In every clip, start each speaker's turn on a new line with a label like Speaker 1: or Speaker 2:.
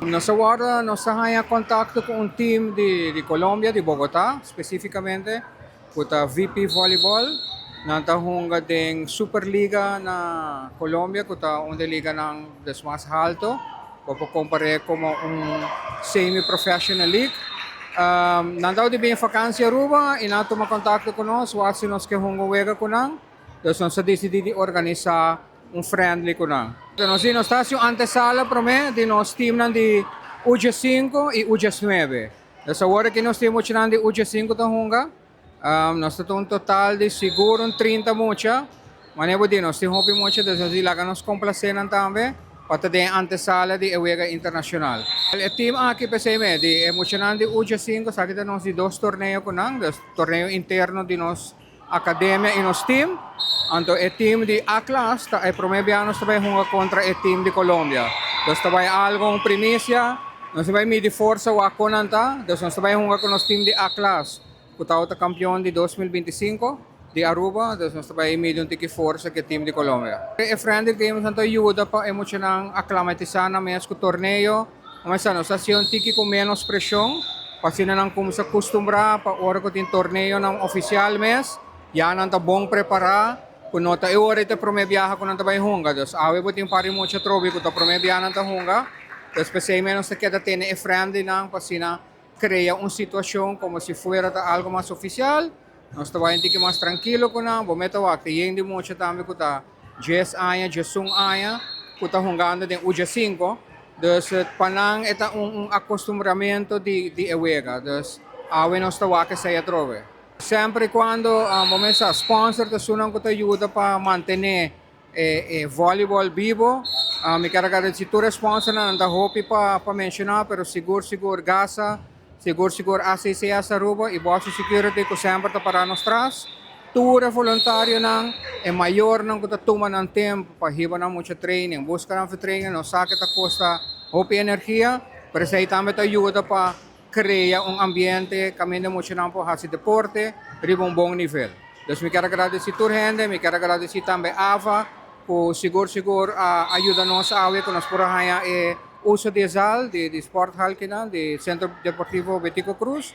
Speaker 1: Nasa Wara, nasa haya contacto com um time de Colômbia, de Bogotá, especificamente, kuta VP Volleyball, nanta hunga ding Superliga na Colômbia, kuta onde liga ng des mas alto, popo compare como um semi-professional league. Nandao di bem vacância Aruba, inato makontakto ko nos, wasi nos que hunga wega ko nang, dus nós decidi de organizar um friendly ko nang. Nós estamos yung antesala para mim de nós team nan de UG5 e UG9. Nessa hora que nós temos nan de UG5 ta hunga, nós temos um total de seguro 30 mucha. Manevo di nós temos hopi mucha, dus nós ilaga nos complacenan também para ter antesala de Ewega Internacional. O team aqui PCM de emocional de UG5, sa kita nós de dois torneios ko nang, dos torneio interno de nós academia e nos team. Anto e team de A-Class, ta ay promebianos tabay hunga contra e team de Colombia. Dos tabay algong primisia, nos tabay midi forza wako nanta, dos nos tabay hunga con nos team de A-Class. Kutaw ta kampiyon de 2025 de Aruba, dos nos tabay midi un tiki forza ke team de Colombia. E friendly games anto ayuda pa emocionang aclimatizana mes ko torneo, mas ano, sa siyon tiki ko menos presyon, pasina nang kung sa kustumbra pa ora ko tin torneo ng oficial mes, yan ang tabong prepara, kuno ta ore te promebiaha ko nanta bay hunga, dos awe po tin pari mo cha trobi ko ta promebiaha nanta hunga, dos pesay menos sa keda tene e friendly nang pasina crea un situación como si fuera ta algo más oficial, nos tabay hindi mas tranquilo ko na, bometa wak, te yeng di mo cha tami ko ta, Jess aya, Jessung aya, ko ta hunganda din uja 5, dos panang eta un acostumbramiento de ewega, dos awe nos tawake sa yatrove. Sempre quando momento sponsor ta sunang ko ta ayuda pa mantener voleibol vivo, mi caragare si tu sponsor na nanda hopi pa mencionar, pero siguro gasa, siguro ACCA sa Aruba, e boss security ko sempre ta para nos tras. Tura voluntário nang maior nang kuta tuma ng tempo pa hiba na mucha training, busca ng training no sakit a costa hopi energia, pero sa itame ta ayuda pa crea un ambiente caminho mucho nampo hasi deporte riba un bom nível. Dus mi quero agradecer tur gente, mi quero agradecer também AVA, por siguro ajuda nos a awe com nos por haya uso de zal de sport hall kina de Centro Deportivo Betico Cruz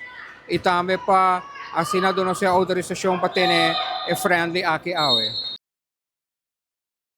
Speaker 1: e também pa assinado nos a autorização para ter friendly aqui awe.